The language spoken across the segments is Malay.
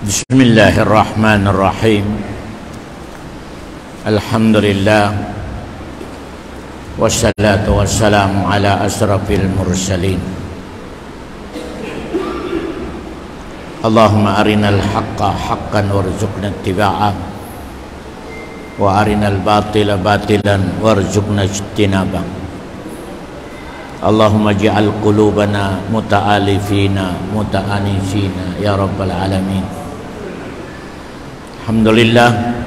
Bismillahirrahmanirrahim. Alhamdulillah. Wassalatu wassalamu ala asrafil mursalin. Allahumma arinal haqqa haqqan warzuqna ittiba'ah wa arinal batila batilan warzuqna ijtinabah. Allahumma ja'al qulubana muta'alifina muta'anisina ya rabbal alamin. Alhamdulillah,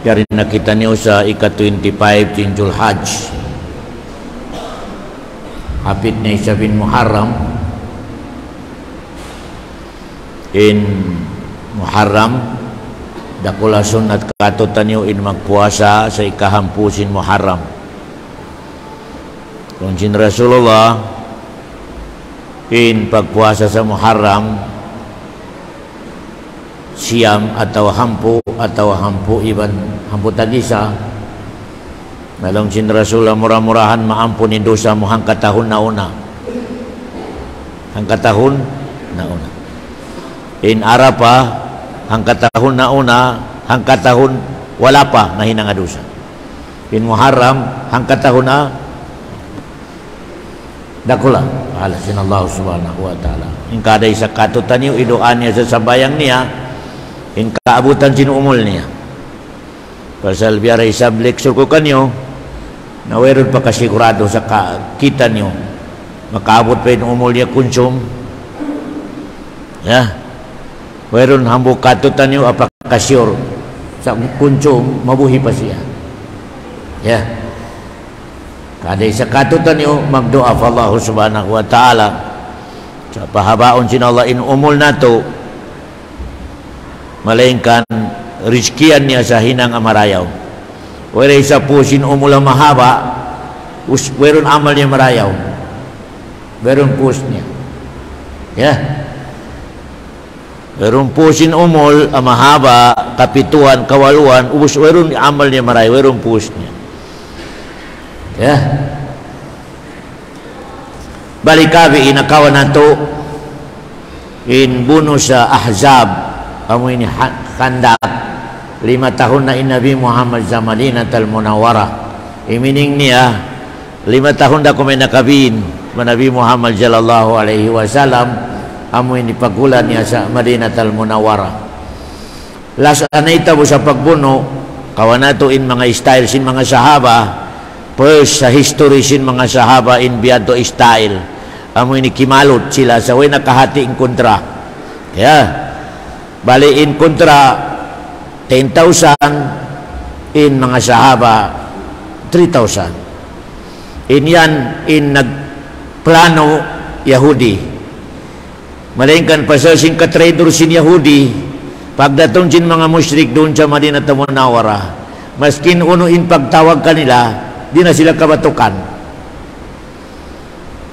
karena kita ni usaha ikat 25 Tinjul Hajj Hafid Naisa bin Muharram in Muharram dakula sunat katutan yu in magpuasa sa ikahampusin Muharram kung sin Rasulullah in pagpuasa sa Muharram siam atau hampu iban hampu tagisa nalong sin Rasulullah murah-murahan maampuni dosa mo hangkat tahun na una in Arapa hangkat tahun na una hangkat tahun wala pa na hinanga dosa in Muharram hangkat tahun na dakula ala sin Allah subhanahu wa ta'ala in kada isa katutan yu idoan niya sa sabayang niya in kaabutan sinumol niya pasal biara isablik surko kanyo na weron pa kasigurado sa kita niyo makaabot pa yung umol niya kunsum ya weron hambuk katutan niyo apakasyur sa kunsum mabuhi pa siya ya kada isa katutan niyo magdoa fa Allah subhanahu wa ta'ala sa pahabaon sin Allah in umol nato melainkan rizkian niya sa hinang amarayaw. Wala isa po sinumula mahaba, weron amal niya marayaw. Weron po niya. Ya. Weron po sinumul mahaba, kapituan, kawaluan, ubus weron amal niya marayaw, weron po niya. Ya. Balikabi inakawan nato in buno sa Ahzab. Kamu ini kandak 5 tahun na in Nabi Muhammad sa Madinatul Munawwarah. Imining niya 5 tahun da kumay nakabin Nabi Muhammad sallallahu alaihi wasallam. Amo ini pagulan niya sa Madinatul Munawwarah. Las anita mo sa pagbuno kawanato in mga style sin mga sahaba. First sa history sin mga sahaba in biadto style. Amo ini kimalot sila sa way nakahati in kontra. Yeah. Bali in kontra 10,000 in mga sahaba 3,000 in yan in nagplano Yahudi malingkan pasasing katrader sin Yahudi pagdatong sin mga musyrik doon sa Madinatul Munawwarah maskin uno in pagtawag kanila di na sila kabatukan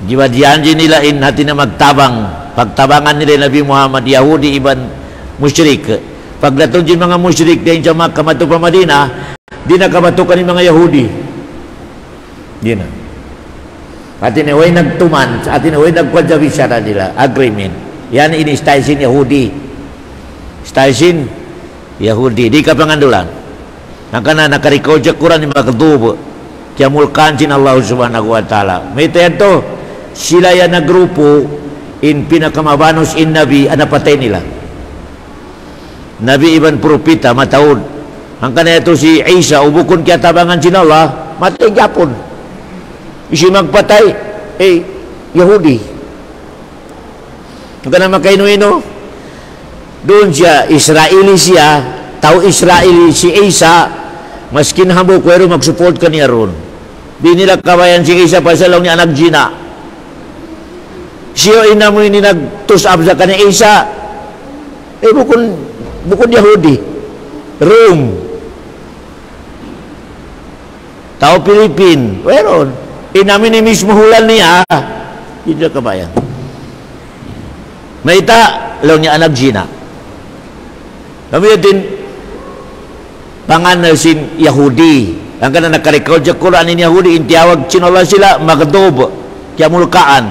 diyan nila in natin na magtabang pagtabangan nila Nabi Muhammad Yahudi iban musyrik pagdatong din mga musyrik din sa Makkah pa Madina di na kabatukan yung mga Yahudi di na atin away nagtuman atin away nagkwadjabi siya nila agreement yan ini style sin Yahudi di ka pangandulan nakana nakarikod sa Quran yung magdubo kaya mulkan sin Allah subhanahu wa ta'ala may tento sila yan na grupo in pinakamabanos in Nabi anapatay nila Nabi Iban Propita mataod ang kanina ito si Isa ubukon kaya tabangan sin Allah matay gyapon isi magpatay Yahudi ang kanina makaino-ino doon siya Israeli siya tao Israeli si Isa maskin hambok wero magsupport kaniya ron di nila kabayan si Isa pasalong niya anak Gina siya inamoy ni nagtusab sa kaniya Isa bukod Yahudi Rome tao Pilipin weron inamin ni mismo hulan niya hindi kabayan maita lang niya anak Gina kami din pangan sin Yahudi ang kana nakarecord sa Quran ni Yahudi intiyawag sinala sila magdob kaya mulkaan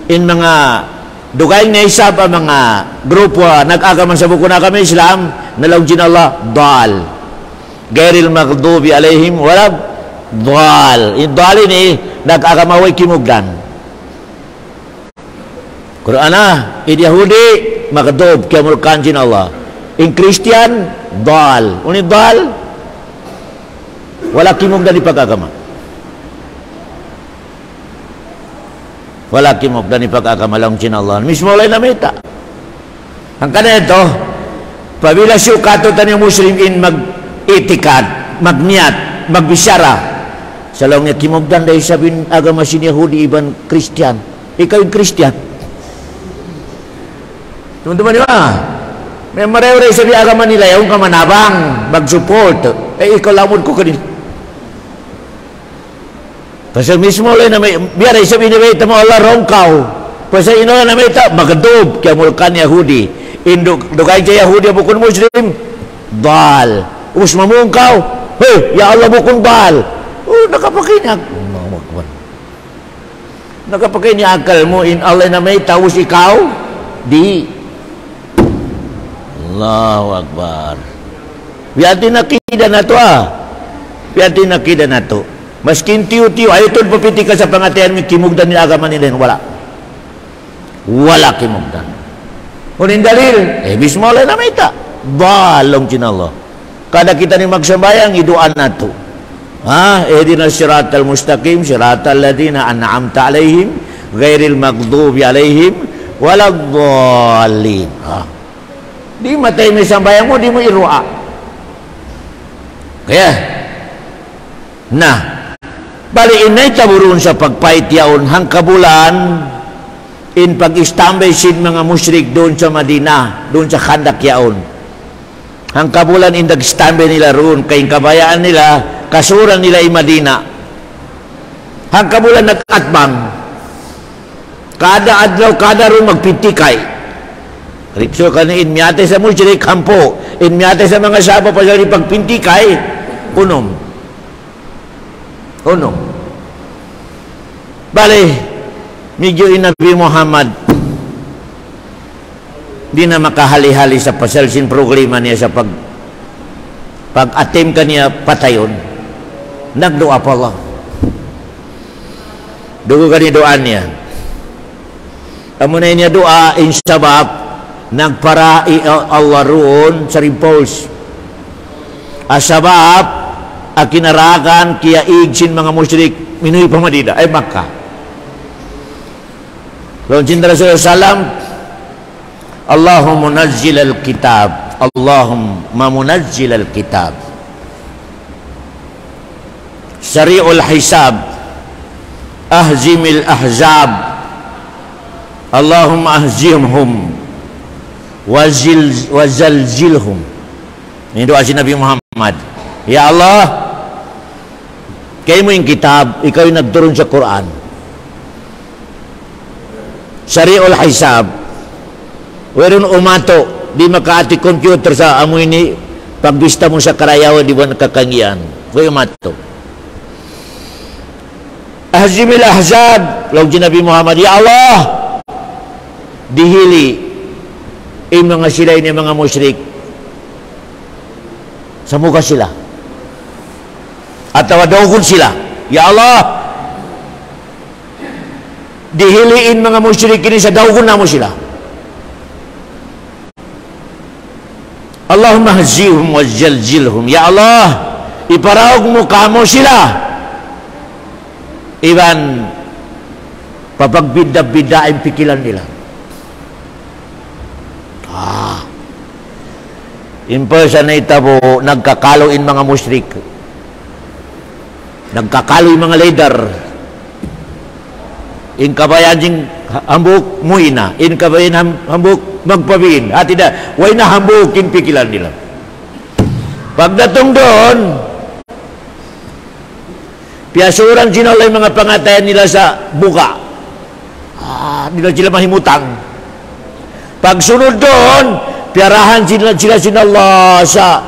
in mga Dugay nga isa pa mga grupo nag-agama sa buko na kami Islam, nalaw Allah, dal. Gairil maghdubi alaihim wala dal. Yung dal ini nag-agama way kimugdan. Quran in Yahudi maghdub kaya mulkan Allah. In Christian dal. Uni dal wala kimugdan di pag-agama. Wala kimugdan di pag-agama lang Allah. Mismo lay namita. Ang kanito, pabila siya katutan yung Muslimin mag-itikad, mag-niyat, mag-bisyara. Sa lang niya kimugdan dahil sabihin agama sin Yahudi iban Christian. Ikaw yung Christian. Teman-teman di ba? May marew-rew sabi agama nila yung kamanabang, mag-support. Ikaw lamod ko kanina. Pasal mismo lang na may, biar sabi ni Beta mo Allah rongkaw. Pasal ino na may ta, magadob kaya mulkan Yahudi. Dugay kaya Yahudi bukun Muslim. Dal. Us mamungkaw. Hey, ya Allah bukun dal. Oh, nakapakinyag. Nakapakinyag akal mo in Allah na may taus ikaw. Di. Allahu Akbar. Biati nakida na to Biati nakida na to. Maskin tiyo-tiyo, ayaw ito papiti ka sa pangatian may kimugdan nila agama nila. Wala kimugdan. Kunin dalil, mismo lang na may ta. Balong Allah. Kada kita ni magsambayang, iduan na to. Ehdina siratal mustaqim, siratal ladina an'amta alaihim, gairil maghdubi alaihim, waladhdallin. Di matay may sambayang mo, di mo irua. Kaya, bali inay taburun sa pagpait yaon hang kabulan in pag-istambay sin mga musyrik doon sa Madina, doon sa Khandak yaon. Hang kabulan in nag-istambay nila roon, kayong kabayaan nila, kasuran nila in Madina. Hang kabulan nag-atbang. Kada adlaw, kada roon magpitikay. Ripso ka na inmiyate sa musyrik, hampo. Inmiyate sa mga saba pa sa pagpintikay, unom. Bale, medyo Nabi Muhammad di na makahali-hali sa pasalsin problema niya sa pag-attempt kaniya patayon. Nagdoa pa Allah. Dugo kani doa niya. Amo na niya doa insabab nagparai Allah roon sa rimpos. Asabab akinarakan kia igsin mga musyrik minuhi pa Madina ay Makkah. Lawan cinta Rasulullah SAW, Allahumma munazzil al-kitab, Allahumma munazzil al-kitab, sari'ul hisab, ahzimil ahzab, Allahumma ahzimhum wazalzilhum. Ini doa si Nabi Muhammad. Ya Allah, kayo mo yung kitab, ikaw yung nagturun sa Quran. Sari'ul hisab. Weron umato, di makaati computer sa amoy ni pagbista mo sa karayawan, di ba nakakangian? Kaya umato. Ahzimil ahzab, law Nabi Muhammad, ya Allah, dihili in mga sila ini mga musyrik. Sa muka sila. Atau dahugun sila. Ya Allah, dihiliin mga musyrik ini sa dahugun namo sila. Allahumma hazihum wa zalzilhum. Ya Allah, iparahog mo kamo sila. Iban papagbida-bida ang pikilan nila. Impulsa na itabo, nagkakaloin mga musyrik. Nagkakaloy mga leader. In kabayan jing hambuk muina, in kabayan hambuk magpabin. Tidak, way na hambukin pikilan nila. Pagdatong doon, piyasuran sinolay mga pangatayan nila sa buka. Nila sila mahimutang. Pagsunod doon, piarahan sila Allah sa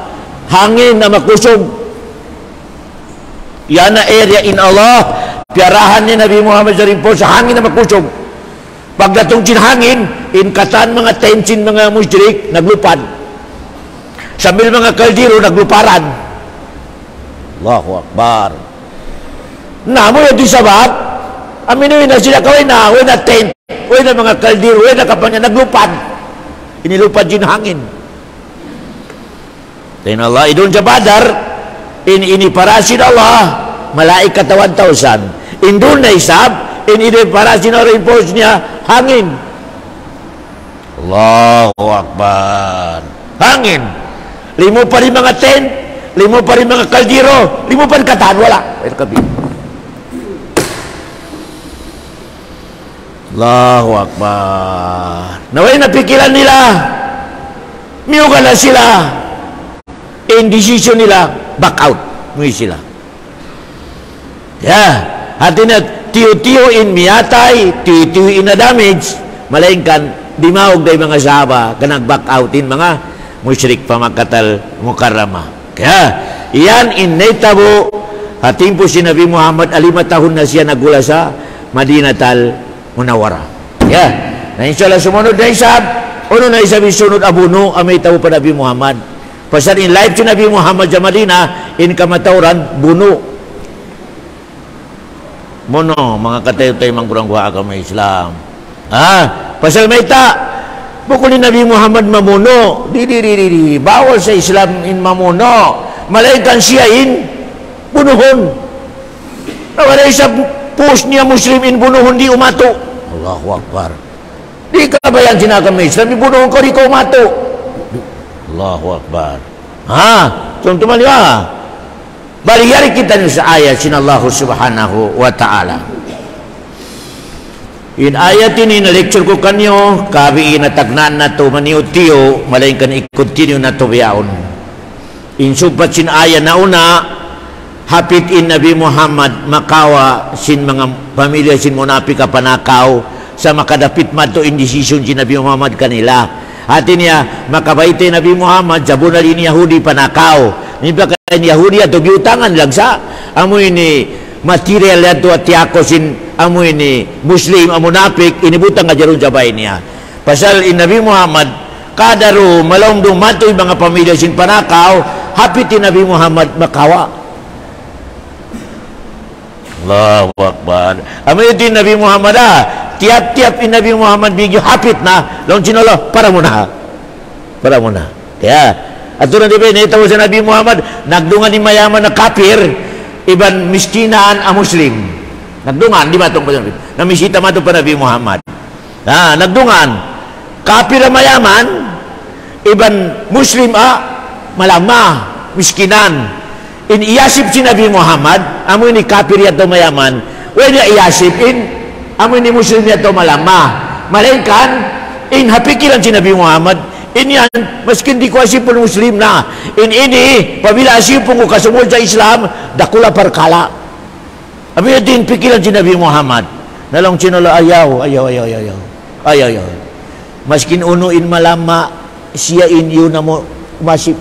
hangin na makusog. Yan na area in Allah, piarahan ni Nabi Muhammad sa rimpo sa hangin na makusog. Pagdatong hangin, inkatan mga tensin mga musyrik, naglupad. Sambil mga kaldiro, nagluparan. Allahu Akbar. Namo yung disabab, aminuin na sila kawin na, huwag na tent, huwag na mga kaldiro, huwag na kapanya, naglupad. Inilupad yung hangin. Tingnan Allah, idun sa Badar, iniparasin Allah, malaikat 1,000. Indun na isab, iniparasin na reinforce niya, hangin. Allahu Akbar. Hangin. Limo pa rin mga tent, limo pa rin mga kaldiro, limo pa rin katan, wala. Allahu Akbar. Naway napikilan nila, miyuga na sila, indecision nila, back out. Muy sila. Hati na tiyo-tiyo in miyatay, tiyo-tiyo in na damage, malaingkan, di maog day mga sahaba, kanag back out in mga musyrik pamakatal mukarramah. Kaya, iyan innaytabo, hating po si Nabi Muhammad, 5 tahun na siya nagula sa Madinatal Munawara. Kaya, na inshallah sumunod na isab, uno na isab isunod abuno, amay tabo pa Nabi Muhammad. Pasal in life si Nabi Muhammad sa Madina, in kamatauran, buno. Mono, mga katayo-tayo mangkurang-kuha agama Islam. Pasal may ta, bukod ni Nabi Muhammad mamuno, bawal sa Islam in mamuno. Malaikan siya in bunuhon. Wala sa post niya Muslim in bunuhon, di umato. Allahu Akbar. Di ka ba yan sinakam na Islam, ibunuhon ko, di ka umato. Allahu Akbar. Tumtuman niya. Baliyari kita niyo sa ayat sinallahu subhanahu wa ta'ala. In ayat ini na lecture ko kanyo, kabi inatagnan na to maniutiyo, malaingkan i-continue na to biyaon. In subat sin ayat na una, hapit in Nabi Muhammad makawa sin mga pamilya sin munapik ka panakaw sa makadapit man to indecision sin Nabi Muhammad kanila. Hati niya makabaite Nabi Muhammad jabuna rin Yahudi panakaw. Nibaka Yahudi ato giutangan lang sa amoy ni material ato at tiyako sin amoy ni Muslim amunapik inibutang nga jarong jabay niya. Pasal in Nabi Muhammad kadaro malongdong matoy mga pamilya sin panakaw hapit in Nabi Muhammad makawa. Allahu Akbar. Amoy din Nabi Muhammad tiap-tiap in Nabi Muhammad bigyo hapit na long sinolo para muna. Kaya ato na di ba, naitaw sa Nabi Muhammad, nagdungan ni mayaman na kafir, iban miskinaan ang Muslim. Nagdungan, di ba itong namisita man ito pa Nabi Muhammad. Nagdungan, kafir ang mayaman, iban Muslim malama, miskinan. Iyasip si Nabi Muhammad, amoy ni kafir yato mayaman, when iyasip amoy ni Muslim yato malama. Malaikan, hapikilan si Nabi Muhammad, yan, maskin di ko asipon Muslim na. Ini, pabila asipon ko kasumul sa Islam, dakula parkala. Abi din pikilan si Nabi Muhammad. Nalong sinula, ayaw. Maskin unuin malama, siya yun na mo masip.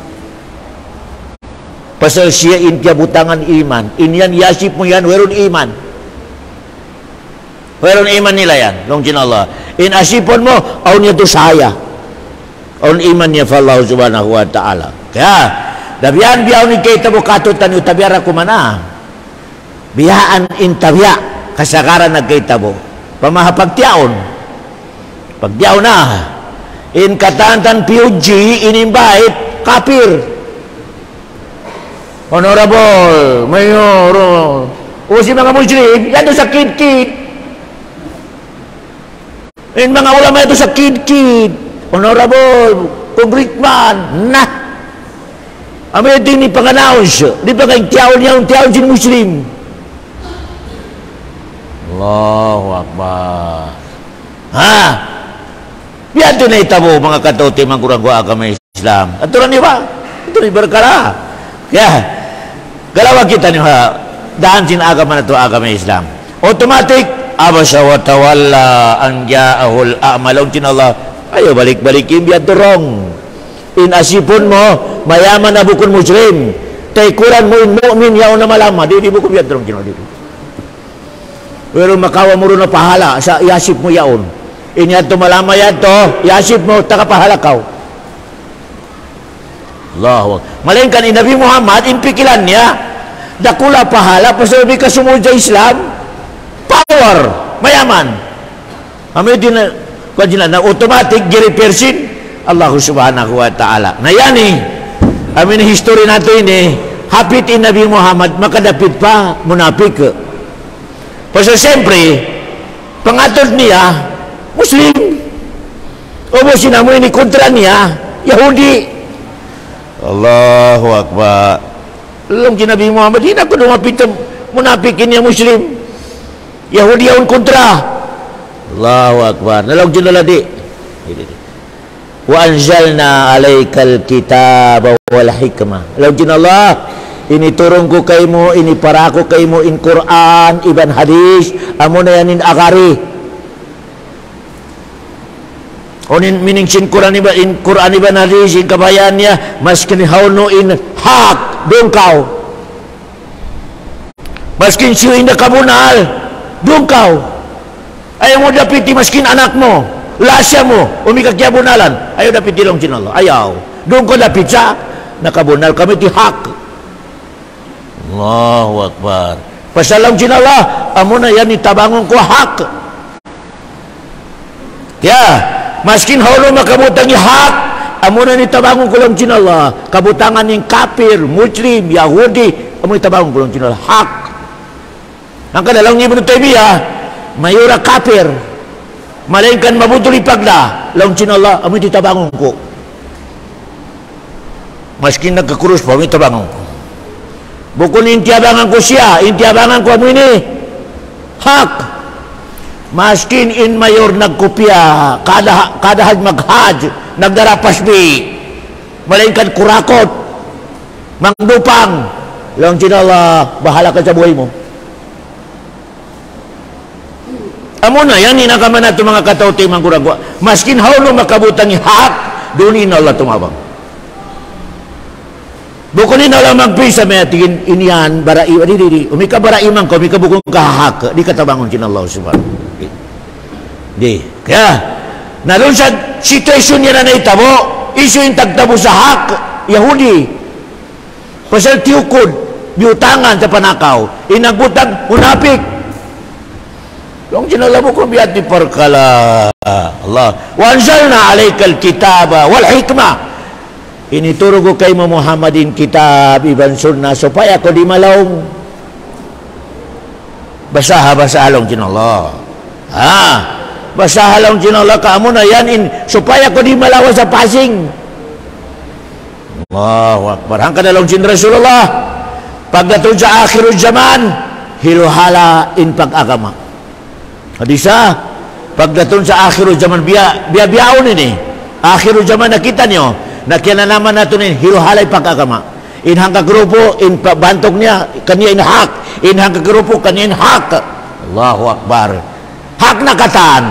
Pasal siya kaya butangan iman. Yan, yasip mo yan, weron iman. Weron iman nila yan. Long sinula. Asipon mo, aw niya to saya. On iman niya fa Allah subhanahu wa ta'ala. Kaya, dabiyan biyaw ni kay tabo katutan yung tabiara kumana. Biyaan in tabiya, kasagaran na kay tabo. Pamahapagtiaon. Pagtiaon na. In katantan PUG, in-invite, kapir. Honorable, mayor, o si mga Muslim, yan doon sa kid-kid. In mga ulama ito sa kid-kid. Honorable, congressman, amay din ni pang-announce, di pa kayong tiyaw sin Muslim. Allahu Akbar. Yan ito na itabo, mga katote, mga kurang-kuha agama Islam. At ito niyo ba? Ito niyo berkala. Kaya, galawa kita niyo daan sin agama na ito agama Islam. Automatic, abasa wa tawalla ang ja'ahul a'malong sin Allah. Ayo balik-balikin biar turong. Asipon mo, mayaman na bukun Muslim. Taikuran mo mu'min yaon na malama. Di bukun biar turong kino dito. Pero makawa mo rin na pahala sa iasip mo yaon. ini ato malamay ato, yasip mo, takapahala kau. Allahu Akbar. Malingkan ni Nabi Muhammad, impikilan niya, dakula pahala, pasal di kasunod sa Islam, power, mayaman. Kami din na automatic, giripersin, Allah subhanahu wa ta'ala. Na yan amin history nato ini, hapit in Nabi Muhammad, makadapit pa, munapik. Pasal siyempre, pangatod niya, Muslim. O mo sinamo ini kontra niya, Yahudi. Allahu Akbar. Long Nabi Muhammad, hindi ako lumapit munapikin niya Muslim. Yahudi yaon kontra. Allahu Akbar. Nalong ginaladi. Wa anzalna alaikal kitaba wal hikmah. Nalong ginallah. Ini turun ko kay mo, ini para ko kay mo in Quran, iban hadis, amo na yan in akari. Onin miningsin Quran iban hadis, in kabayan niya, maskin hauno in hak, dungkaw. Maskin siya in kabunal, dungkaw. Ayaw mo dapiti maskin anak mo, lasya mo, umikakya bunalan. Ayaw dapiti lang sinala, ayaw. Doon ko dapit sa, nakabunal kami ti hak. Allahu Akbar. Pasalam sinala, amo na yan itabangon ko hak. Kaya, maskin haulo makabutang hak, amo na itabangon ko lang sinala. Kabutangan ng kafir, Muslim, Yahudi, amo itabangon ko lang sinala. Hak. Ang kadalang Ibn Taymiyyah, mayura kafir. Malainkan mabutuli pagda, lang sinala, amo itabangon ko. Maskin nagkakurus pa, amo itabangon ko. Bukun intiabangan ko siya, intiabangan ko amo ini. Hak. Maskin in mayor nagkopya, kada maghaj, nagdarapasbi, malingkan kurakot, mangdupang, lang sinala, bahala ka sa buhay mo. Amo na, yan inakaman nato mga katauti, mga kuragwa. Maskin haulo makabutang hak, doon Allah tumabang. Bukun ina lang magpisa may atingin inian, barai, di, umika barai man ko, umika bukong kahak, di katabangon sinallahu subhanahu. Di. Kaya, naroon sa sitwasyon niya na naitabo, iso yung tagtabo sa hak, Yahudi. Pasal tiyukod, biutangan sa panakaw, inagutang, munapik. Yung sinalabo ko, biyati parkala. Allah. Wanzalna alaikal kitaba wal hikmah. Inituro ko kay Muhammadin kitab, iban sunnah, supaya ako di malawng. Basaha long sinallah. Basaha long sinallah kaamo na yan, supaya ako di malawa sa pasing. Allahu Akbar. Hangka na long sin Rasulullah. Pagdating sa akhirul zaman, hiluhala in pag-agama. Hadisa, pagdating sa akhirul zaman, biyaon ini. Akhirul zaman nakita niyo, nakita naman nato ni hiluhalay pag-agama. Inhang kagrupo, in bantog niya, kanya in hak. Inhang kagrupo, kanya in hak. Allahu Akbar. Hak na katan.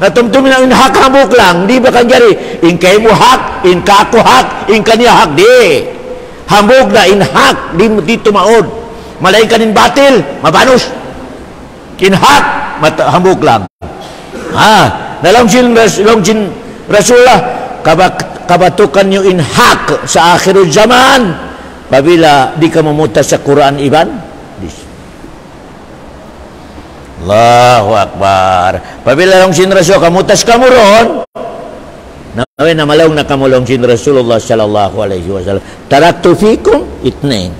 Natumtumin ang in hak hamok lang. Di ba kangyari? In kayo mo hak, in kako hak, in kanya hak. Di. Hamok na in hak, di tumaod. Malayin ka nin batil, mabanos. In hak, hamok lang. Nalang sin Rasulullah, kabatukan nyo in hak sa akhirul zaman, pabila di ka mamutas sa Quran iban. Allahu Akbar. Pabila lang sin Rasul kamutas ka mo ron, nawin na malawang nakamulong sin Rasulullah sallallahu alaihi wasallam, taraktu fikum itnain.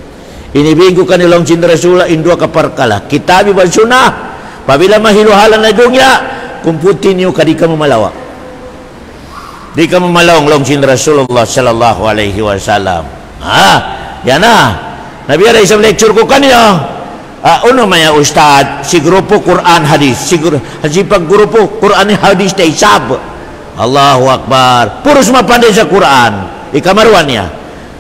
Inibigo ka nilang sin Rasulullah indua kaparkala, kitabi wal sunnah. Pabila mahiluhalan na dunya, kumputin nyo ka di ka mamalawa. Di ka mamalawang long sin Rasulullah sallallahu alaihi wasallam. Yan na. Nabiyara isang lecture ko kanina. Uno maya ustad, si grupo Quran hadis, si pag grupo Quran hadis na isab. Allahu Akbar. Puros mapandai sa Quran. Ikamarwan niya.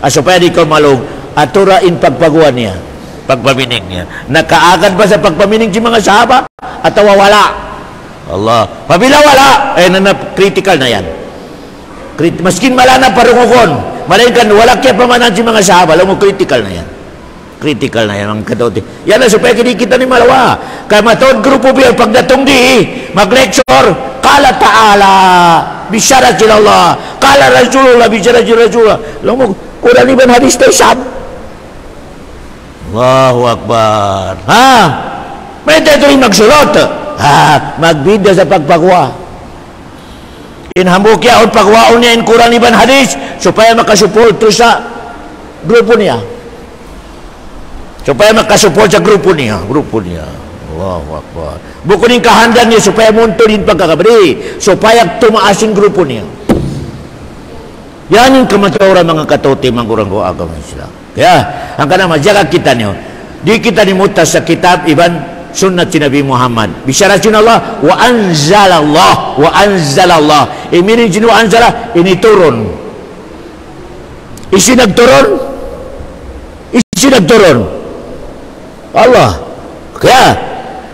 Supaya di ka malong, aturain pagpaguan niya. Pagpamining niya. Nakaagad ba sa pagpamining si mga sahaba? At wala. Allah. Pabila wala, critical na yan. Maskin malana parungukon, malaikan wala kaya pamanan si mga sahaba, alam mo critical na yan. Critical na yan ang kadauti. Yan na supaya kita ni malawa. Kaya matod grupo biya pagdatong di mag-lecture, qala ta'ala bisyaratil Allah, qala Rasulullah bisyaratil Rasulullah. Lalu Quran ibn hadis taisab. Allahu Akbar. Mereka itu magsulot. Magbida sa pagpagwa. Inhambuk ya pagwaon niya in Quran ibn hadis supaya makasuporto sa grupo niya. Supaya makasupport sa grupo niya. Allahu Akbar. Bukan yung kahandang niya supaya munto din pagkakabri, supaya tumaas yung grupo niya. Yan yung kamaturan mga katuti mangkurang ko agama Islam. Kaya ang kanama jaga kita niyo. Di kita nimutas sa kitab iban sunnat si Nabi Muhammad. Bisyaratin Allah wa anzalallah. Iminin sinu anzala ini turun. Isi nagturun. Allah. Kaya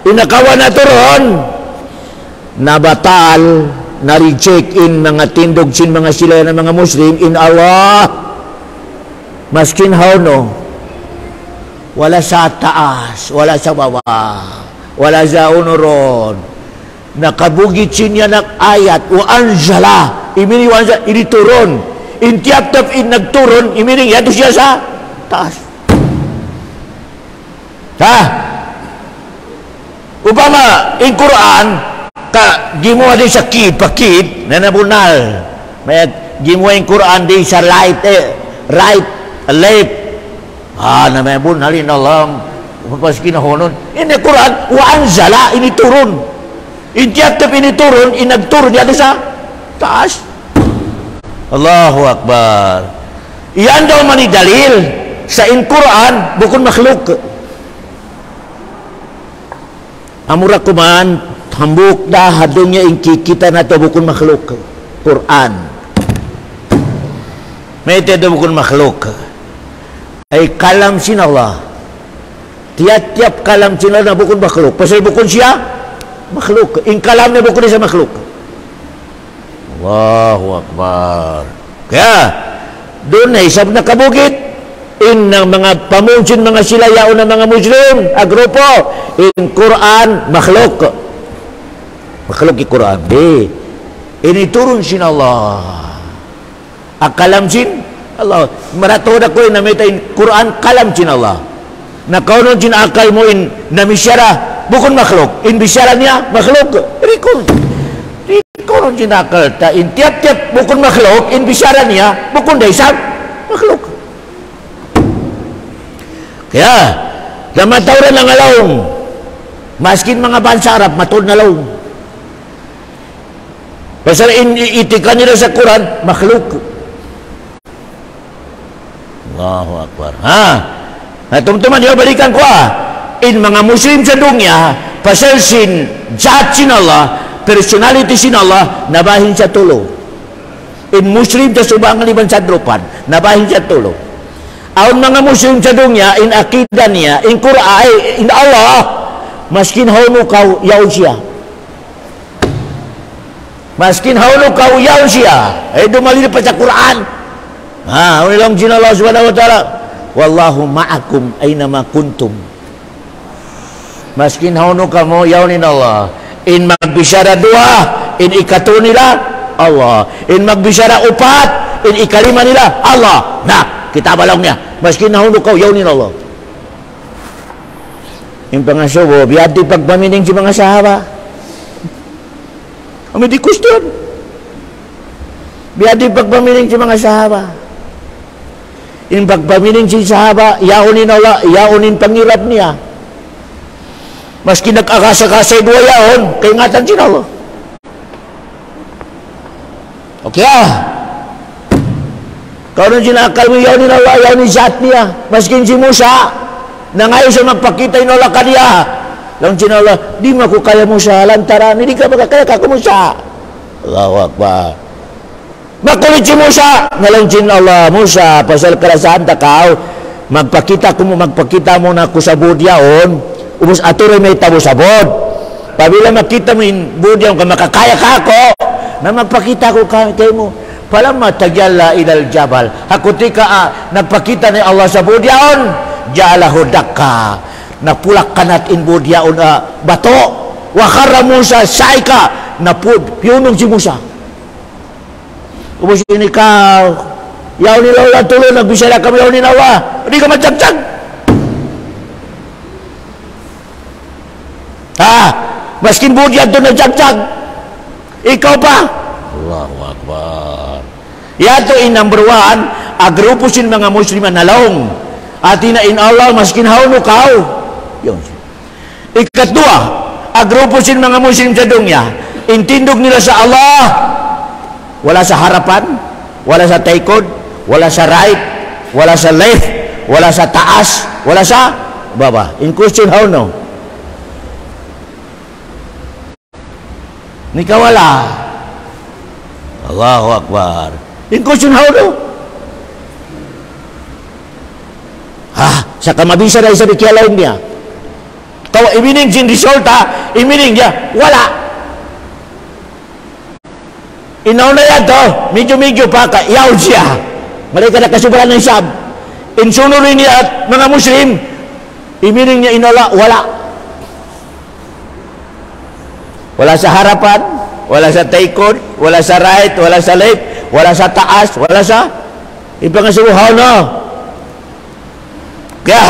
inakawa na turon nabatal na-reject in mga tindog sin mga sila na mga Muslim in Allah maskin hauno wala sa taas, wala sa baba, wala sa unuron, nakabugit sinya ng ayat wa anzala imini wa anzala ini turun in tiap-tiap in nagturun imini yato siya sa taas. Upama in Quran ka gimuha di sa pakit na nabunal may gimuha in Quran di sa right left na may bunalin Allah paskin honon in Quran wa anzala ini turun in tiap-tiap ini turun in nagturun di sa taas. Allahu Akbar. Iyan daw man dalil sa in Quran bukod makhluk. Amura kuman hambuk dah hadunya ingki kita nato bukun makhluk Quran. Mete do bukun makhluk. Ay kalam sin Allah. Tiap-tiap kalam sin Allah bukun makhluk. Pasal bukun siya makhluk. In kalam na bukun sa makhluk. Allahu Akbar. Kaya doon ay isab na kabugit. In ng mga pamunsin mga silayaw ng mga Muslim grupo in Quran makhluk i Quran ini turun sin Allah akalam sin Allah maratoda ko na meta in Quran kalam sin Allah na kaunon sin akal mo in namisyara bukon makhluk in bisyara niya makhluk rikon sin akal ta in tiap-tiap bukon makhluk in bisyara niya bukon daysab makhluk. Kaya namatawran ng alawang maskin mga bansa Arab matod na lawang pasal itikan nila sa Quran makhluk. Allahu Akbar. Tumtuman niyo balikan ko in mga Muslim sa dunya pasal sin zat sin Allah personality sin Allah nabahin sa tulo in Muslim sa subang liban sa drupan nabahin sa tulo. Aun mga Muslim sa dunya in akidah niya in Quran in Allah maskin hauno kau yaw siya maskin hauno kau yaw siya dumalili pa sa Quran ulang sin Allah subhanahu wa ta'ala wallahu ma'akum aynama kuntum maskin hauno kamo yaw nin Allah in magbisyara dua in ikatu nila Allah in magbisyara upat in ikalima nila Allah kita balong niya maskin nahulog kau yaw ni Allah yung pangasubo biyati pagpamining si mga sahaba kami di kuston biyati pagpamining si mga sahaba yung pagpamining si sahaba yaunin Allah yaunin pangirap niya maskin nag-akasa-kasay dua yaon kaingatan si Allah okay kalau sinakal mo yaw ni Allah, yaw ni zat niya. Maskin si Musa, na ngayon siya magpakita yung Allah kaniya. Lang sin Allah, di mo ako kaya Musa, lantaran, hindi ka makakaya ka Musa. Allahu Akbar. Makulit si Musa, ngayon sin Allah, Musa, pasal karasaan takaw, magpakita mo na ako sa budyaon, ubos atuloy may tabo sa bod. Pabila makita mo yung budyaon, makakaya ka ako, na magpakita ko kayo mo. Falamma tajalla ilal jabal hakutika nagpakita ni Allah sa budyaon ja'alahu dakka napulak kanat in budyaon bato wa kharra Musa saika napud piyunong si Musa. Ubos ini kau yaw ni lawa tulo nagbisala kami yaw ni lawa hindi ka matsagsag. Maskin budyan to nagsagsag ikaw pa. Allahu Akbar. Yato in number 1 agrupo sin mga Musliman nalaong at in Allah maskin hauno kau. Yun. Ikatdua agrupo sin mga Muslim sa dunya intindog nila sa Allah wala sa harapan, wala sa taikod, wala sa right, wala sa left, wala sa taas, wala sa baba. In question how no? Nika wala. Allahu Akbar. In question how no? Sa kamabisa na isa di kialain niya. Kawa imining sin resulta, imining niya, wala. Inaw na yan to, medyo-medyo pa ka, yaw siya. Malika na kasubaran ng isab. Insunurin niya at mga Muslim, imining niya inala, wala. Wala sa harapan, wala sa taikod, wala sa right, wala sa left, wala sa taas, wala sa ipangasubuhaw no. Kaya,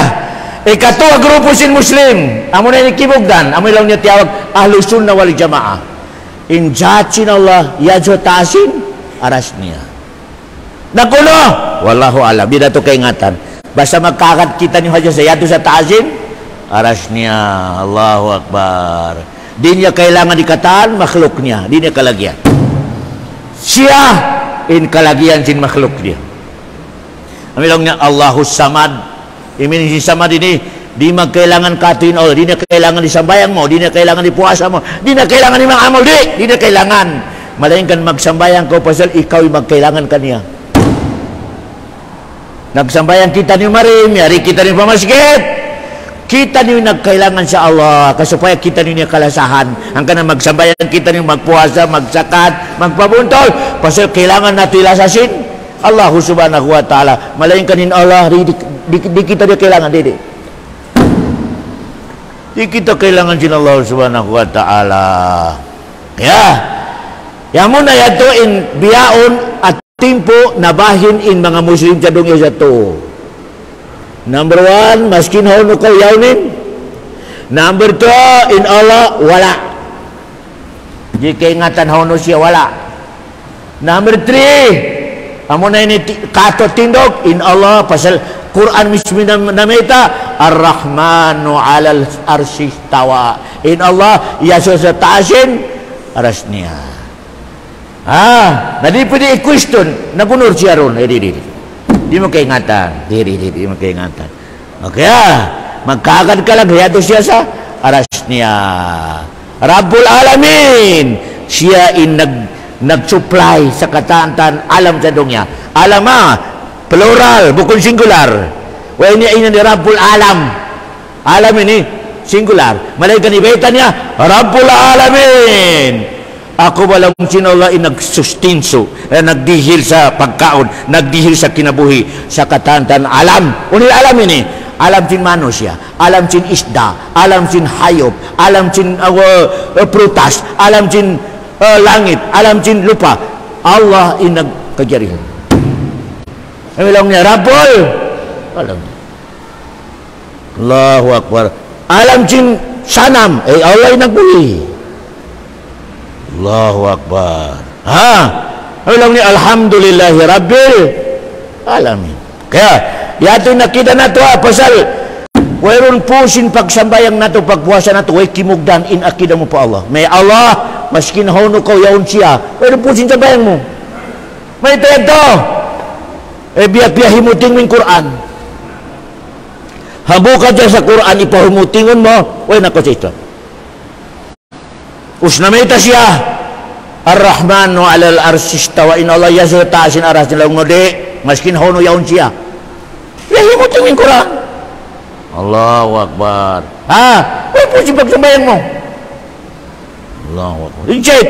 ikatuwa grupo sin Muslim, amo na inikibugdan, amo lang niya tiyawag, Ahlus Sunnah wal Jamaah. In judging Allah yajo tasin aras niya. Nakuno, wallahu alam. Di dato kaingatan. Basta magkakat kita ni haja sa yato sa tasin aras niya. Allahu Akbar. Di niya kailangan dikataan makhluk niya. Di niya kalagyan. Siya in kalagyan sin makhluk niya. Amilang niya Allahus Samad. Imin si Samad ini di magkailangan katuin Allah, di na kailangan disambayang mo, di na kailangan dipuasa mo, di na kailangan di mga amal, di na kailangan. Malainkan magsambayang ko pasal ikaw ay magkailangan kaniya. Nagsambayang kita ni Marim, yari kita ni pamaskit. Kita ni nagkailangan sa Allah, kasupaya kita ni kalasahan. Ang kana magsambayang kita ni magpuasa, magsakat, magpabuntol, pasal kailangan natin ilasasin Allah subhanahu wa ta'ala. Malainkan in Allah, di kita dia kailangan, di. Di kita kailangan sin Allah subhanahu wa ta'ala. Ya. Yang muna yato in biyaon at timpo nabahin in mga Muslim sa dungi sa to. Number 1, maskin hono kaw yawnin. Number 2, in Allah, wala. Di kaingatan hono siya, wala. Number 3, amo na ini kato tindog, in Allah, pasal Quran mismi namita Ar-Rahmanu 'alal arsy tawa. In Allah yaso sa taasin aras niya. Nadi pwede i-question nagunor siya ron. Di mo kaingatan. Di mo kaingatan. Okay, magkagad ka lang yato siya sa aras niya. Rabbul Alamin. Siya in nag-supply sa katantan alam sa dunya. Alam plural, bukan singular. Wah ini ni Rabbul Alam. Alam ini singular. Malaikat ibaitan niya, Rabbul Alamin. Ako walang sinala nagsustinso, nagdihil sa pagkaon, nagdihil sa kinabuhi, sa katantan alam. Unil alam ini. Alam sin manusia, alam sin isda, alam sin hayop, alam sin prutas, alam sin langit, alam sin lupa. Allah nagkajarihan. Alam niya, Rabbul alam. Allahu Akbar. Alam sin sanam, Allah nagbuli. Allahu Akbar. Alam niya, Alhamdulillahi Rabbil Alamin. Kaya, yato nakita na ito pasal mayroon pusin pagsambayang nato, pagpuasa nato, way kimugdan in akida mo pa Allah. May Allah, maskin hono ko yaon siya, mayroon pusin sambayang mo. May ito. Biya-biya himuting mo yung Quran. Habuka dyan sa Quran, ipahumutingon mo, way nako sa ito. Usnamita siya, Ar-Rahmanu 'alal arsy istawa, in Allah yaso taasin aras nila ngode, maskin hono yaon siya. Biya himuting mo yung Quran. Allahu Akbar. Way pusin pagsambayang mo. Allahu Akbar. I-check.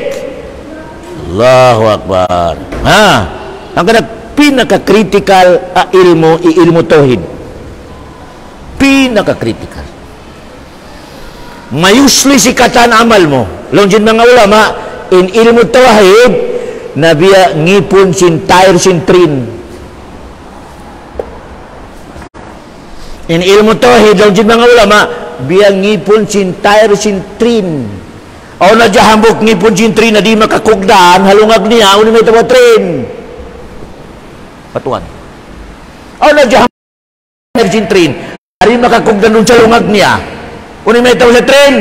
Allahu Akbar. Ang pinaka-critical ilmu tauhid. Pinaka-critical. Mayusli sikatan amal mo. Longjin mga ulama, in ilmu tauhid nabiya ngipun sin tair sin trin. In ilmu tauhid dalam mga ulama biya ngipun sin tair sin trin. Aw na jahambok ngipun sin trin na di makakugdan halungag niya uni may tawa trin. Patuan. Aw na jahambok sin trin ari makakugdan dun sa lungag niya uni may tawa sa trin.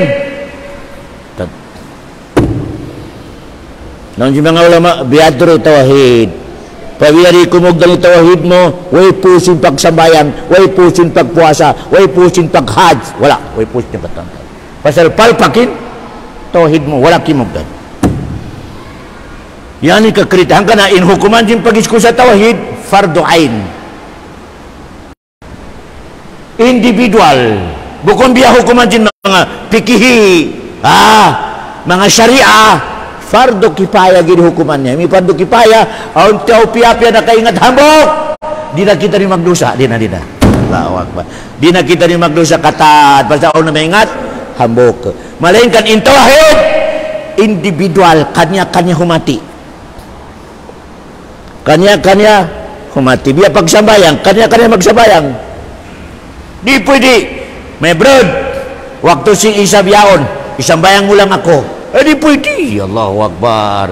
Nang mga ulama biadro tauhid. Pabiyari kumugdan ni tauhid mo, way pusin pagsambayan, way pusin pagpuasa, way pusin paghaj, wala, way pusin pagtangkay. Pasal palpakin tauhid mo, wala kimugdan. Yani kakritahan ka na in hukuman din pagisku sa tauhid, fardu ain. Individual. Bukon biya hukuman din mga pikihi, mga syariah, fardu kifaya gini hukumannya. Mi fardu kifaya aun tau pia-pia na kaingat hambok. Dina kita ni magdosa, dina. Allahu akbar. Dina kita ni magdosa katat basta aun na maingat hambok. Melainkan in tauhid individual kanya-kanya humati. Kanya-kanya humati. Biya pagsambayang, kanya-kanya magsambayang. Di pwede may brod. Waktu si Isa biyaon, isambayang ulang ako. Di pwede. Allahu Akbar.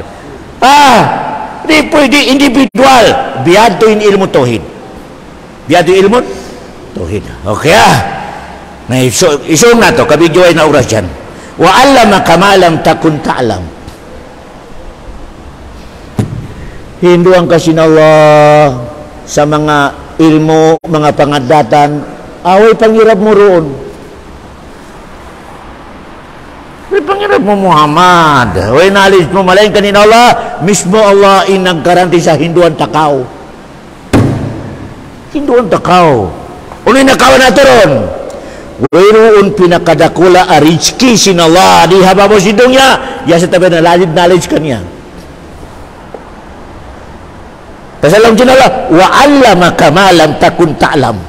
Di pwede individual. Biado in ilmu tauhid. Biado ilmu tauhid. Okay Nah iso na to. Kabigyoy na oras dyan. Wa allama kama lam takun ta'lam. Hinduan kasin Allah sa mga ilmu, mga pangadatan. Away pangirap mo roon. Pangirap mo Muhammad, way knowledge mo malain kanin Allah, mismo Allah inaggaranti sa Hinduan takaw. Hinduan takaw. Unoy nakaw na turon. Wayroon pinakadakula a rizki sin Allah di hababo sidong niya. Ya sa tabi na knowledge kanya. Kasalam din Allah, wa allama kama lam takun ta'lam.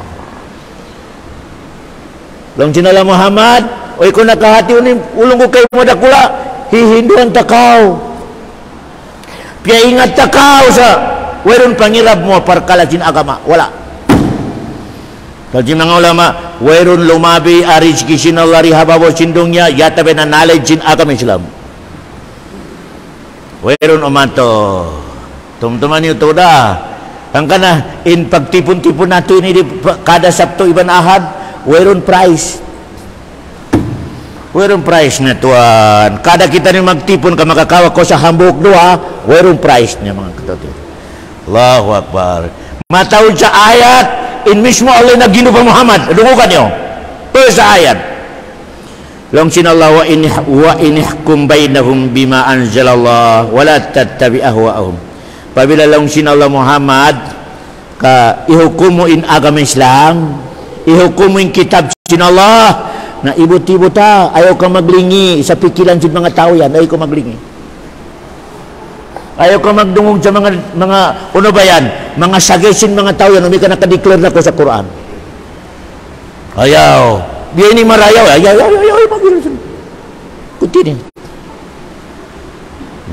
Long jinala Muhammad, oy ko nakahati unim ulong ko kayo mo dakula hihinduan takaw. Pia ingat takaw sa wayron pangirab mo parkalajin agama. Wala. Kasi mga ulama, wayron lumabi arizki sinallari hababo sindungnya yatabe na knowledge in agama Islam. Wayron umanto. Tumtuman niyo to da. Ang kana in pagtipon-tipon nato ini di kada Sabto iban Ahad, wayron price. Wayron price na tuan. Kada kita ni magtipon ka makakawa ko sa hambok doa, wayron price niya mga katoto. Allahu Akbar. Matawid sa ayat, in mismo Allah na ginupa Muhammad. Dungukan niyo. Ito sa ayat. Long sinallah wa inihkum bainahum bima anzalallah wa la tattabi ahwa'ahum. Pabila long sinallah Muhammad ka ihukum mo in agama Islam, ihukum mo in kitab sinallah, na ibut-ibut ayaw ka maglingi sa pikiran sa mga tao yan, ayaw ka maglingi. Ayaw ka magdungog sa mga ano ba yan, mga sagesin mga tao yan, umi ka nakadeclare na ko sa Quran. Ayaw. Biya ini marayaw, ayaw, magilan. Continue.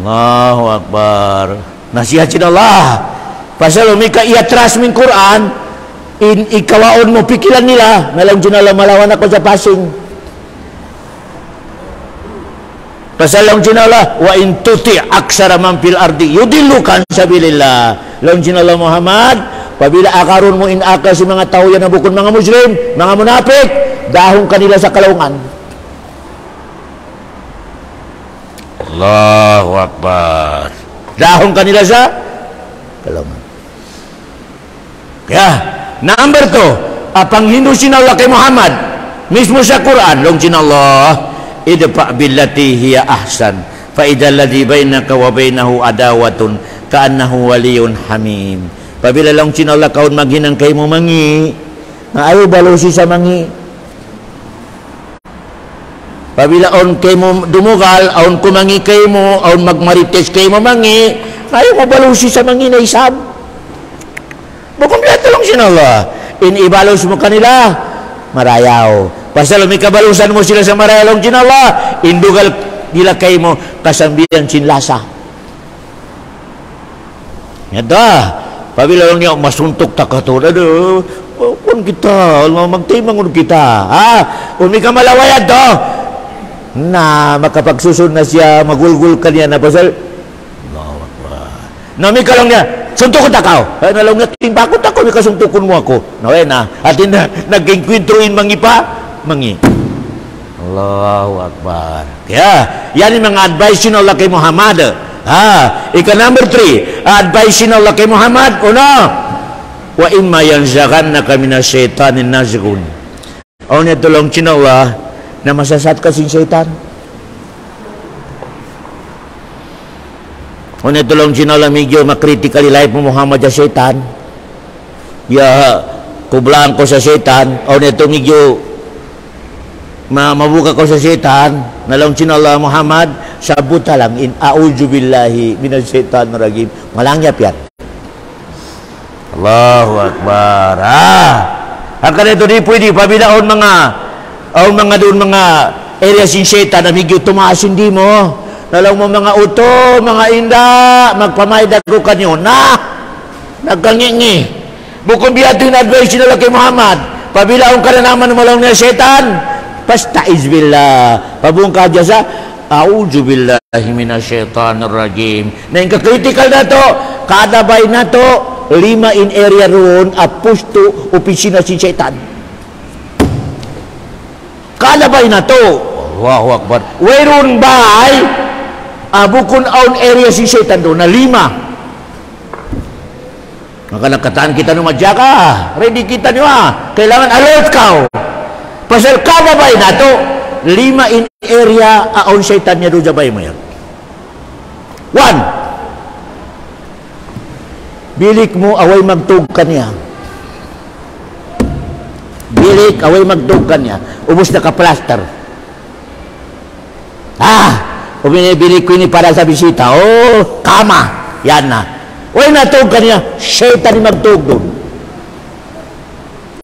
Allahu Akbar. Nasihat sin Allah. Pasal umi ka iatras min Quran, ikawaon mo pikiran nila nalang jinala malawan ako sa passing. Pasal lang jinala wa in tuti aksara man fil ardi yudillukan sabilillah. Lang jinala Muhammad, pabila akaron mo inaka si mga tao yan na bukod mga Muslim, mga munafik, dahong kanila sa kalungan. Allahu Akbar. Dahong kanila sa kalungan. Kaya number 2, apang Hindu sinallah kay Muhammad mismo sa Quran, long sinallah idfa billati hiya ahsan fa idal ladzi bainaka wa bainahu adawatun ka'annahu waliyun hamim. Pabila long sinallah kaon maghinang kay mo mangi, maayo balusi sa mangi. Pabila on kay mo dumugal, aon kumangi kay mo, aon magmarites kay mo mangi, ayaw mo balusi sa mangi na isab. Bukumpleto lang sinallah. In ibalos mo kanila, marayaw. Pasal may kabalusan mo sila sa marayalong sinallah, indugal dilakay mo kasambihan sinlasa. Yada, pabila lang niya masuntok ta kato. Kung kita, magtimang kita. Kung may kamalawayad to, na makapagsusun na siya, magulgul ka niya na pasal. Nami ka lang niya, suntukon takaw. Ay, nalang niya, timbakot ako, may kasuntukon mo ako. Naway na, atin na, nag-inkwintroin mangipa, mangi. Allahu Akbar. Kaya, yan yung mga advice yun Allah kay Muhammad. Ika number 3, advice yun Allah kay Muhammad. Una, wa imma yanzaghannaka minas syaitanin nazghun. O niya tulong chinawa na masasat kasing syaitan. O niya tulong chinawa medyo makritikali life mo Muhammad sa syaitan. Ya, kublaan ko sa syaitan. O niya tulong medyo mabuka ko sa syaitan. Nalong chinawa Muhammad, sabuta lang in a'udzu billahi minas syaitanir rajim. Malangyap yan. Allahu Akbar. Akan itu di pwede pabilaon mga doon mga areas in syaitan na medyo tumaas hindi mo. Nalaw mo mga uto, mga inda, magpamaydag ko kanyo na nagkangingi. Bukod biya ito yung advice nila kay Muhammad. Pabilaon ka na naman malaw na syaitan. Pastaiz billah. Pabungka dyan sa a'udzu billahi minas syaitanir rajim. Na yung kakritikal na to, kadabay na to, 5 in area roon a pusto opisina si syaitan. Kalabay na to. Allahu Akbar. Whereon by bukon own area si syaitan doon na 5. Maka nakataan kita nung madya ready kita nyo kailangan alert ka. Pasal kalabay na to 5 in area own syaitan niya doon jabay mo yan. 1. Bilik mo away magtug kaniya. Bilik away magtug kaniya. Ubus na ka-plaster. Bilik ko ini para sa bisita. Kama. Yan na. Away natug kaniya. Syaitan ni magtug doon.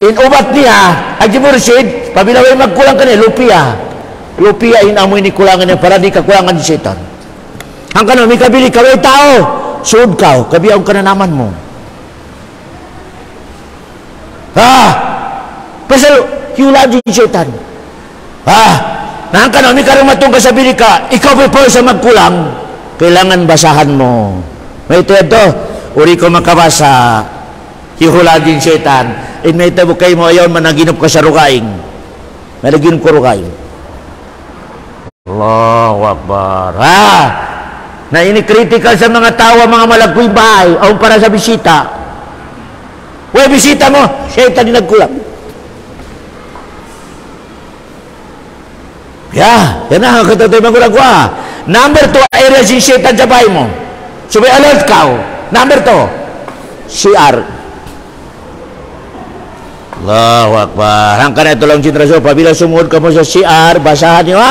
Inubat niya. Haji Mursid, pabilaway magkulang kaniya. Lupiya inamoy ni kulangan niya para di kakulangan ni syaitan. Hanggang may kabilik kaway tao. Suod ka, kabiyaw ka na naman mo. Pasal, hula din syaitan. Nangka na, may karamatong kasabili ka, ikaw pa sa magkulang, kailangan basahan mo. May ito, uri ko makabasa, hihula din syaitan. May tabo kayo mo, ayaw, managinop ka sa rukaing. Managinop ko rukaing. Allahu Akbar. Na ini critical sa mga tawa, mga malagpoy bahay o para sa bisita. Bisita mo, syaitan din nagkulang. Yan na, katatoy magulang ko Number 2, area si syaitan sa bahay mo. So may alert ka. Number 2, CR. Allahu Akbar. Hangka na ito lang sinraso. Pabila sumuod ka mo sa CR, basahan niyo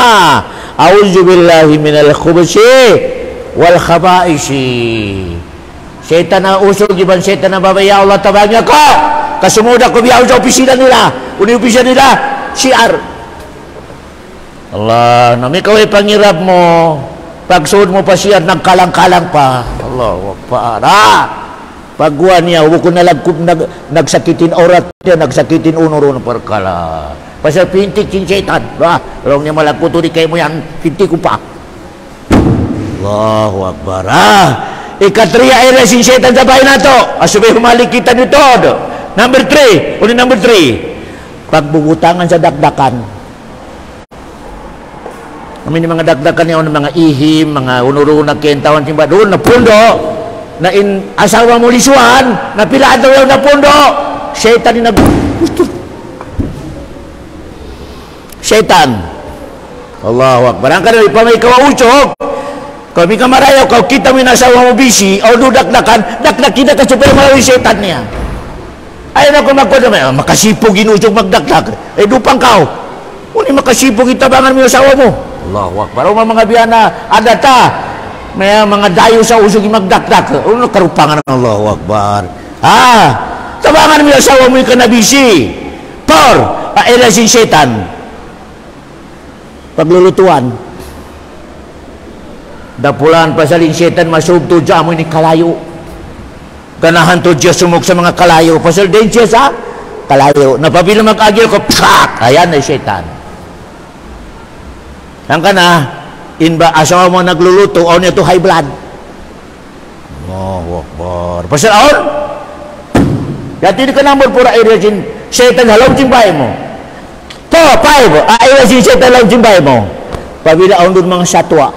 a'udzu billahi minal khubuthi wal khabaisi. Syaitan na usog diban syaitan na babaya Allah tabanya ko. Kasumuda ko biyaw sa opisina nila. Opisina nila CR. Allah, nami kaway pangirap mo. Pagsuod mo pa CR nagkalang-kalang pa. Allahu Akbar. Pagguan niya, huwag ko nagsakitin orat niya, nagsakitin unuro ng perkala. Pasal pintik sin syaitan. Kalau niya malakuto di kayo mo yan, pintik ko pa. Allahu Akbar. Ikatriya area sin syaitan sa bahay na to. Asubay humalik kita nito. Number 3. Number 3. Pagbubutangan sa dakdakan. Kami ni mga dakdakan niya, mga ihim, mga unuro na kentawan simba doon na pundo. Na asawa mo lisuan, na pilaan daw na pundo. Syaitan ni syaitan. Allahu Akbar. Ang kanil, pamay kawauchok. Kami kamarayaw, kau kita mo asawa mo bisi, o dudakdakan, dakdakina ka supaya malawi syaitan niya. Ayaw na kung magkwada, makasipog inuchok magdakdak. Dupang kau. Uni makasipog itabangan mo asawa mo. Allahu Akbar. O mga biyana, adata. May mga dayo sa usog magdakdak. Ano karupangan ng Allahu Akbar. Tabangan mo yung asawa mo yung kanabisi. Ela si syaitan. Paglulutuan. Dapulan pasalin setan masuk tu jamu ini kalayo. Ganahan tu dia sumuk sa mga kalayo. Pasal din siya sa kalayo. Napabila mag-agil ko, psak! Ayan ay setan. Ang kana, inba asawa mo nagluluto, o niya to high blood. Allahu Akbar. Pasal aon? Dati di ka namor pura area sin setan halaw jimbay mo. To, pay mo. Area sin setan halaw jimbay mo. Pabila aon dun mga satwa.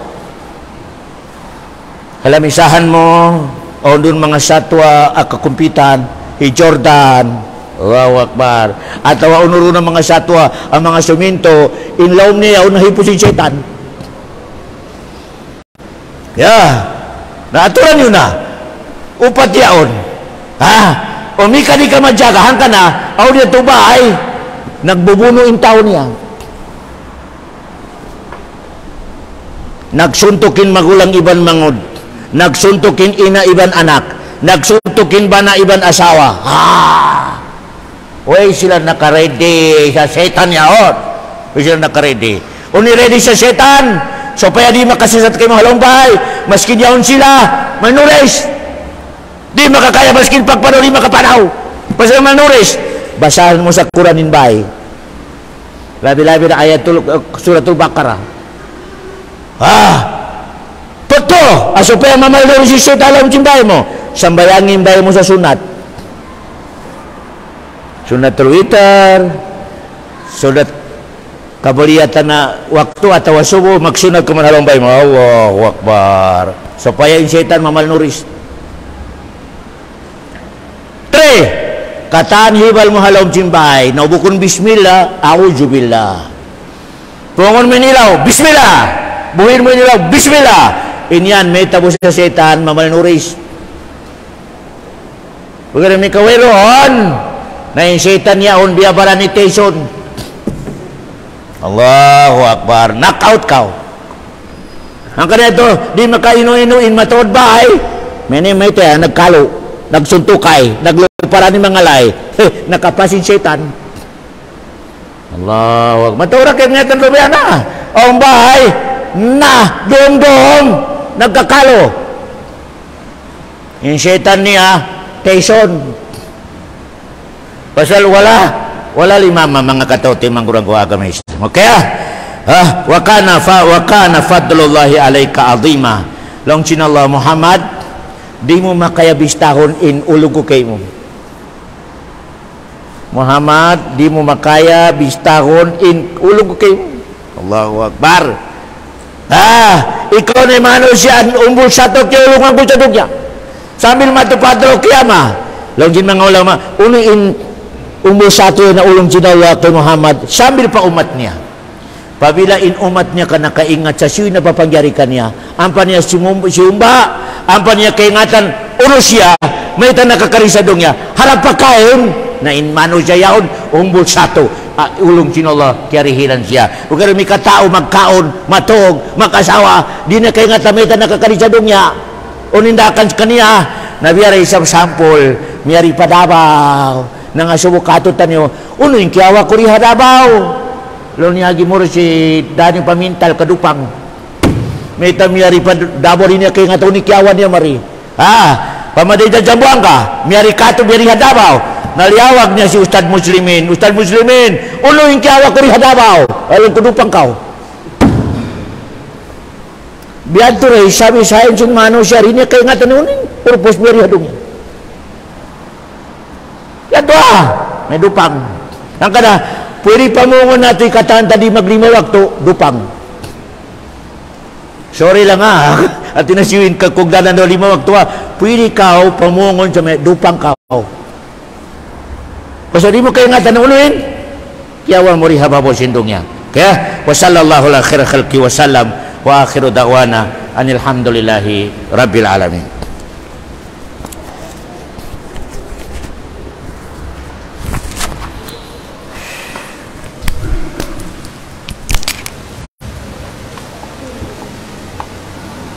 Kalamisahan mo, aon dun mga satwa, kakumpitan, Jordan, Allahu Akbar. Atawa unuro ng mga satwa, ang mga suminto, inlaw niya, unahipo si setan. Naaturan yun na. Upat yaon. Umika di ka madjagahan ka na, aw niya tubay, nagbubuno yung tao niya. Nagsuntukin magulang iban mangod. Nagsuntukin ina iban anak. Nagsuntukin bana iban asawa. Uy, sila nakaredy sa setan yaon. Uy, sila nakaredy. Uniredy sa setan. So, paya di makasasat kayo mga halumbay. Maskin yaon sila. Manures. Di makakaya maskin pagpanaw, di makapanaw. Basta manures. Basahan mo sa Quranin bay. Labi-labi na ayatul suratul Baqarah. Totoo. So, paya mamalaro si setan alam cimbay mo. Sambayangin bay mo sa sunat. Sunatul witar, sunat kabaliyatan na waktu atau subuh magsunat ka man halumbay mo. Allahu Akbar. Supaya yung setan mamalnuris. 3. Kataan hibal mo halom jimbay. Naubukon bismillah, auzubillah. Pungon mo nilaw, bismillah. Buhin mo nilaw, bismillah. Inyan, may tabo sa setan, mamalnuris. Huwag may kawiroon. Na yung setan yaon biya baranitation. Allahu Akbar. Knockout ka. Ang kanito, di makaino-inuin matuod bahay. May tayo, nagkalo, nagsuntukay, naglupara ni mga lay. Nakapasin setan. Allahu Akbar. Maturak kayo nga itong lumiyan na. Ang bahay, na, doong-doong, nagkakalo. Yung setan niya, Tyson. Pasal wala limama mga katote manggurang ko agama Islam. Okay wa kana fadlullahi alayka azima. Long chinallah Muhammad, di mo makaya bistahon in ulugo kay mo. Muhammad, di mo makaya bistahon in ulugo kay mo. Allahu Akbar. Ikaw na manusia umbul satu kaya ulungan ko sa dugya. Sambil matupadro kiyama. Long chin mga ulama, unuin umur satu na ulong jinaya kay Muhammad sambil pa umat niya. Pabila in umat niya ka nakaingat sa siya na papangyarikan niya, ampan niya siumba, ampan niya kaingatan urusya, may ta nakakarisadong niya, harap pa kain na in mano siya yaon, umur satu ulong jinala kiarihilan siya. Ug may katao magkaon, matog, makasawa, di na kaingatan may ta nakakarisadong niya. Unindakan kaniya, nabiyari isang sampol, miyari padabaw. Nang asubukato tanyo uno yung kiawa kuri hadabaw lo niyagi mo si Dani pamintal kadupang may tamiyari pa dabor niya kay nga ni kiawa niya mari pamaday da jambuang ka miyari kato miyari hadabaw naliawag niya si Ustad Muslimin uno yung kiawa kuri hadabaw along kadupang kao biyan to rin sabi sayon sin mano siya rin niya kay nga tanunin purpose miyari hadong yato may dupang. Ang kada, pwede pamungon natin kataan tadi maglima waktu, dupang. Sorry lang at tinasiwin ka kung danan daw 5 waktu pwede ka pamungon sa may dupang ka. Kasi di mo kayo nga tanunuin, kiyawan mo riha babo sindong niya. Kaya, wa sallallahu ala khair khalqi wa sallam wa akhiru da'wana anilhamdulillahi rabbil alamin.